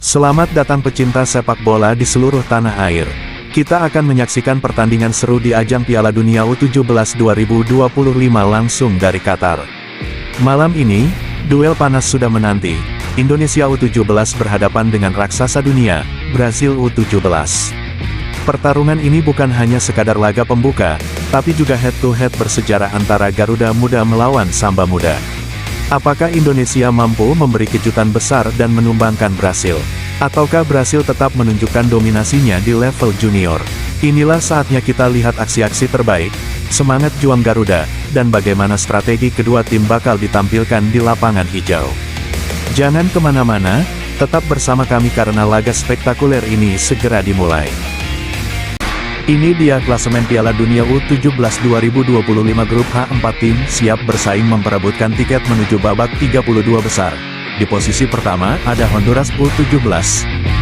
Selamat datang pecinta sepak bola di seluruh tanah air. Kita akan menyaksikan pertandingan seru di ajang Piala Dunia U17 2025 langsung dari Qatar. Malam ini, duel panas sudah menanti. Indonesia U17 berhadapan dengan raksasa dunia, Brasil U17. Pertarungan ini bukan hanya sekadar laga pembuka, tapi juga head-to-head bersejarah antara Garuda Muda melawan Samba Muda. Apakah Indonesia mampu memberi kejutan besar dan menumbangkan Brasil? Ataukah Brasil tetap menunjukkan dominasinya di level junior? Inilah saatnya kita lihat aksi-aksi terbaik, semangat juang Garuda, dan bagaimana strategi kedua tim bakal ditampilkan di lapangan hijau. Jangan kemana-mana, tetap bersama kami karena laga spektakuler ini segera dimulai. Ini dia klasemen Piala Dunia U17 2025 Grup H. 4 tim siap bersaing memperebutkan tiket menuju babak 32 besar. Di posisi pertama ada Honduras U17,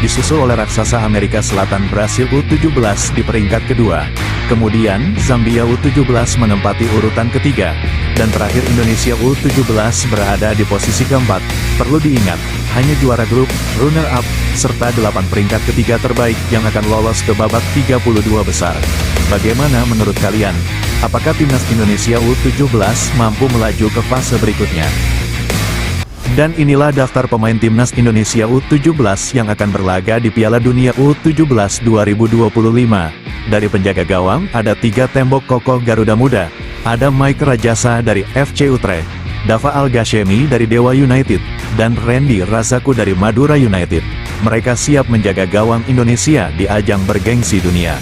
disusul oleh raksasa Amerika Selatan Brasil U17 di peringkat kedua. Kemudian, Zambia U17 menempati urutan ketiga, dan terakhir Indonesia U17 berada di posisi keempat. Perlu diingat, hanya juara grup, runner-up, serta 8 peringkat ketiga terbaik yang akan lolos ke babak 32 besar. Bagaimana menurut kalian? Apakah timnas Indonesia U17 mampu melaju ke fase berikutnya? Dan inilah daftar pemain timnas Indonesia U17 yang akan berlaga di Piala Dunia U17 2025. Dari penjaga gawang, ada 3 tembok kokoh Garuda Muda. Ada Mike Rajasa dari FC Utrecht, Dava Al-Ghashemi dari Dewa United, dan Randy Razaku dari Madura United. Mereka siap menjaga gawang Indonesia di ajang bergengsi dunia.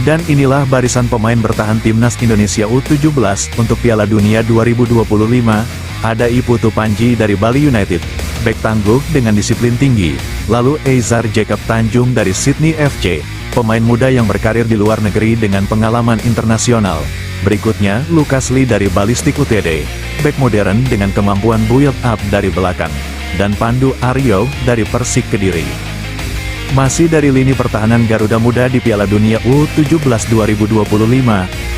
Dan inilah barisan pemain bertahan timnas Indonesia U17 untuk Piala Dunia 2025. Ada Iputu Panji dari Bali United, bek tangguh dengan disiplin tinggi. Lalu Eizar Jacob Tanjung dari Sydney FC, pemain muda yang berkarir di luar negeri dengan pengalaman internasional. Berikutnya, Lucas Lee dari Ballistic UTD, bek modern dengan kemampuan build up dari belakang. Dan Pandu Aryo dari Persik Kediri. Masih dari lini pertahanan Garuda Muda di Piala Dunia U17 2025,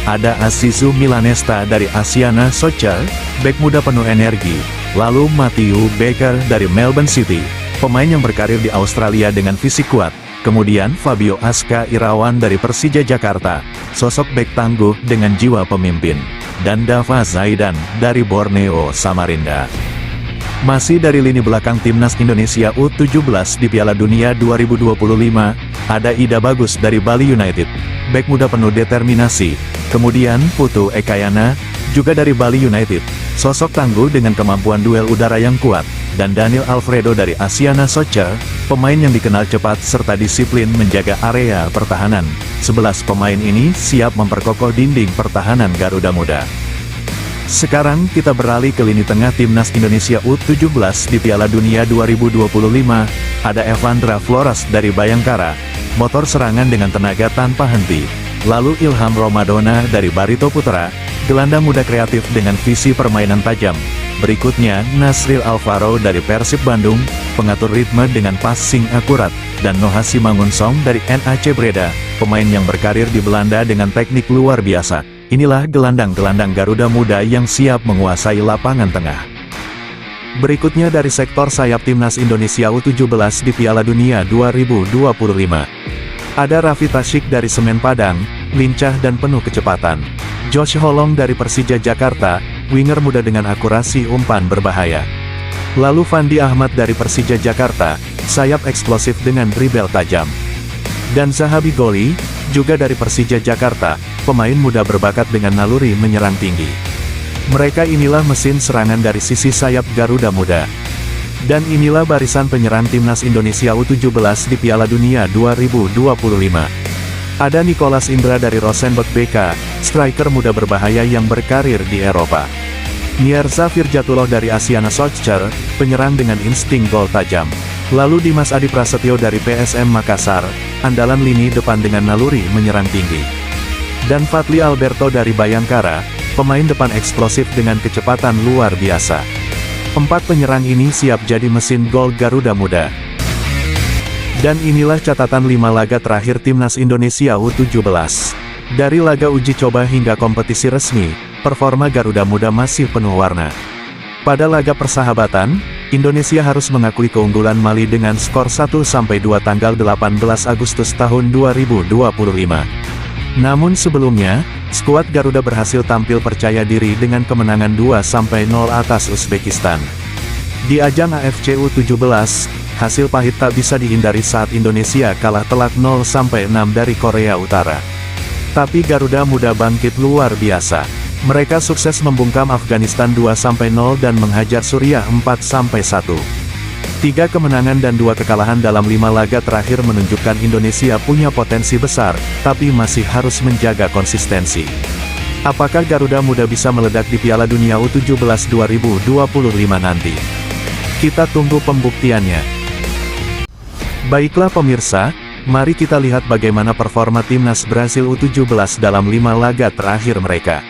ada Azizu Milanesta dari Asiana Soccer, bek muda penuh energi. Lalu Matthew Baker dari Melbourne City, pemain yang berkarir di Australia dengan fisik kuat. Kemudian Fabio Aska Irawan dari Persija Jakarta, sosok bek tangguh dengan jiwa pemimpin. Dan Dava Zaidan dari Borneo Samarinda. Masih dari lini belakang timnas Indonesia U17 di Piala Dunia 2025, ada Ida Bagus dari Bali United, bek muda penuh determinasi. Kemudian Putu Ekayana, juga dari Bali United, sosok tangguh dengan kemampuan duel udara yang kuat. Dan Daniel Alfredo dari Asiana Soccer, pemain yang dikenal cepat serta disiplin menjaga area pertahanan. 11 pemain ini siap memperkokoh dinding pertahanan Garuda Muda. Sekarang kita beralih ke lini tengah timnas Indonesia U17 di Piala Dunia 2025, ada Evandra Flores dari Bayangkara, motor serangan dengan tenaga tanpa henti. Lalu Ilham Romadona dari Barito Putra, gelandang muda kreatif dengan visi permainan tajam. Berikutnya Nasril Alvaro dari Persib Bandung, pengatur ritme dengan passing akurat. Dan Noha Simangunsong dari NAC Breda, pemain yang berkarir di Belanda dengan teknik luar biasa. Inilah gelandang-gelandang Garuda Muda yang siap menguasai lapangan tengah. Berikutnya dari sektor sayap timnas Indonesia U17 di Piala Dunia 2025. Ada Raffi Tashik dari Semen Padang, lincah dan penuh kecepatan. Josh Holong dari Persija Jakarta, winger muda dengan akurasi umpan berbahaya. Lalu Fandi Ahmad dari Persija Jakarta, sayap eksplosif dengan dribble tajam. Dan Zahabi Goli, juga dari Persija Jakarta, pemain muda berbakat dengan naluri menyerang tinggi. Mereka inilah mesin serangan dari sisi sayap Garuda Muda. Dan inilah barisan penyerang timnas Indonesia U17 di Piala Dunia 2025. Ada Nicholas Indra dari Rosenborg BK, striker muda berbahaya yang berkarir di Eropa. Nierza Firjatullah dari Asiana Soccer, penyerang dengan insting gol tajam. Lalu Dimas Adi Prasetyo dari PSM Makassar, andalan lini depan dengan naluri menyerang tinggi. Dan Fadli Alberto dari Bayangkara, pemain depan eksplosif dengan kecepatan luar biasa. 4 penyerang ini siap jadi mesin gol Garuda Muda. Dan inilah catatan 5 laga terakhir timnas Indonesia U17. Dari laga uji coba hingga kompetisi resmi, performa Garuda Muda masih penuh warna. Pada laga persahabatan, Indonesia harus mengakui keunggulan Mali dengan skor 1-2 tanggal 18 Agustus tahun 2025. Namun sebelumnya, skuad Garuda berhasil tampil percaya diri dengan kemenangan 2-0 atas Uzbekistan. Di ajang AFC U17, hasil pahit tak bisa dihindari saat Indonesia kalah telak 0-6 dari Korea Utara. Tapi Garuda Muda bangkit luar biasa. Mereka sukses membungkam Afghanistan 2-0 dan menghajar Suriah 4-1. 3 kemenangan dan 2 kekalahan dalam 5 laga terakhir menunjukkan Indonesia punya potensi besar, tapi masih harus menjaga konsistensi. Apakah Garuda Muda bisa meledak di Piala Dunia U17 2025 nanti? Kita tunggu pembuktiannya. Baiklah pemirsa, mari kita lihat bagaimana performa timnas Brasil U17 dalam 5 laga terakhir mereka.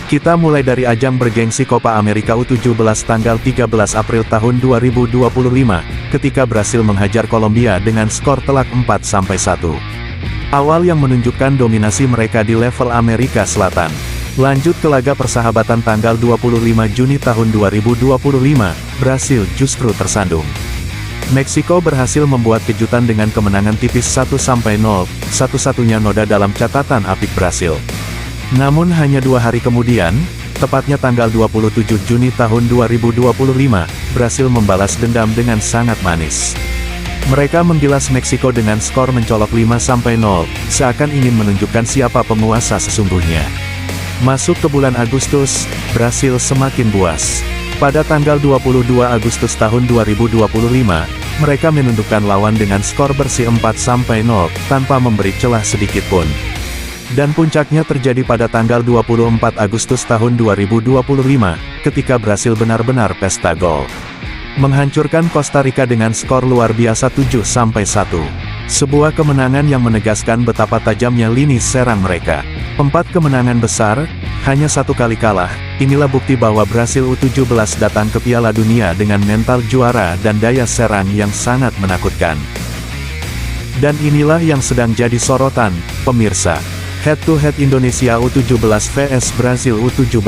Kita mulai dari ajang bergengsi Copa America U17 tanggal 13 April tahun 2025, ketika Brasil menghajar Kolombia dengan skor telak 4-1. Awal yang menunjukkan dominasi mereka di level Amerika Selatan. Lanjut ke laga persahabatan tanggal 25 Juni tahun 2025, Brasil justru tersandung. Meksiko berhasil membuat kejutan dengan kemenangan tipis 1-0, satu-satunya noda dalam catatan apik Brasil. Namun hanya 2 hari kemudian, tepatnya tanggal 27 Juni tahun 2025, Brasil membalas dendam dengan sangat manis. Mereka menggilas Meksiko dengan skor mencolok 5-0, seakan ingin menunjukkan siapa penguasa sesungguhnya. Masuk ke bulan Agustus, Brasil semakin buas. Pada tanggal 22 Agustus tahun 2025, mereka menundukkan lawan dengan skor bersih 4-0, tanpa memberi celah sedikit pun. Dan puncaknya terjadi pada tanggal 24 Agustus tahun 2025, ketika Brasil benar-benar pesta gol. Menghancurkan Costa Rica dengan skor luar biasa 7-1. Sebuah kemenangan yang menegaskan betapa tajamnya lini serang mereka. 4 kemenangan besar, hanya 1 kali kalah, inilah bukti bahwa Brasil U17 datang ke Piala Dunia dengan mental juara dan daya serang yang sangat menakutkan. Dan inilah yang sedang jadi sorotan, pemirsa. Head-to-head Indonesia U17 vs Brasil U17.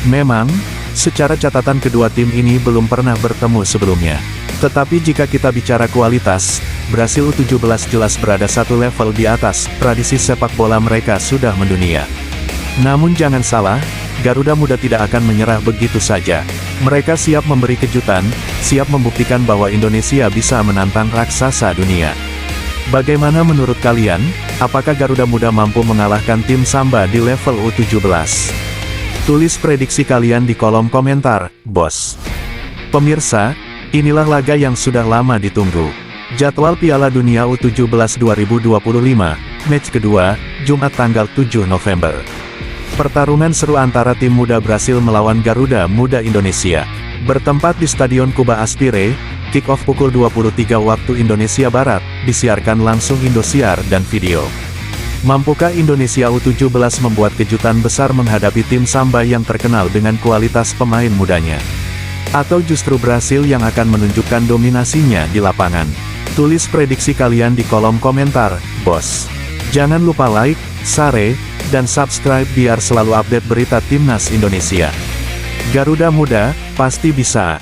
Memang, secara catatan kedua tim ini belum pernah bertemu sebelumnya. Tetapi jika kita bicara kualitas, Brasil U17 jelas berada satu level di atas, tradisi sepak bola mereka sudah mendunia. Namun jangan salah, Garuda Muda tidak akan menyerah begitu saja. Mereka siap memberi kejutan, siap membuktikan bahwa Indonesia bisa menantang raksasa dunia. Bagaimana menurut kalian? Apakah Garuda Muda mampu mengalahkan tim Samba di level U17? Tulis prediksi kalian di kolom komentar, bos. Pemirsa, inilah laga yang sudah lama ditunggu. Jadwal Piala Dunia U17 2025, match kedua, Jumat tanggal 7 November. Pertarungan seru antara tim muda Brasil melawan Garuda Muda Indonesia. Bertempat di Stadion Kuba Aspire, kick-off pukul 23 waktu Indonesia Barat, disiarkan langsung Indosiar dan video. Mampukah Indonesia U17 membuat kejutan besar menghadapi tim Samba yang terkenal dengan kualitas pemain mudanya? Atau justru Brasil yang akan menunjukkan dominasinya di lapangan? Tulis prediksi kalian di kolom komentar, bos. Jangan lupa like, share, dan subscribe biar selalu update berita Timnas Indonesia. Garuda Muda, pasti bisa.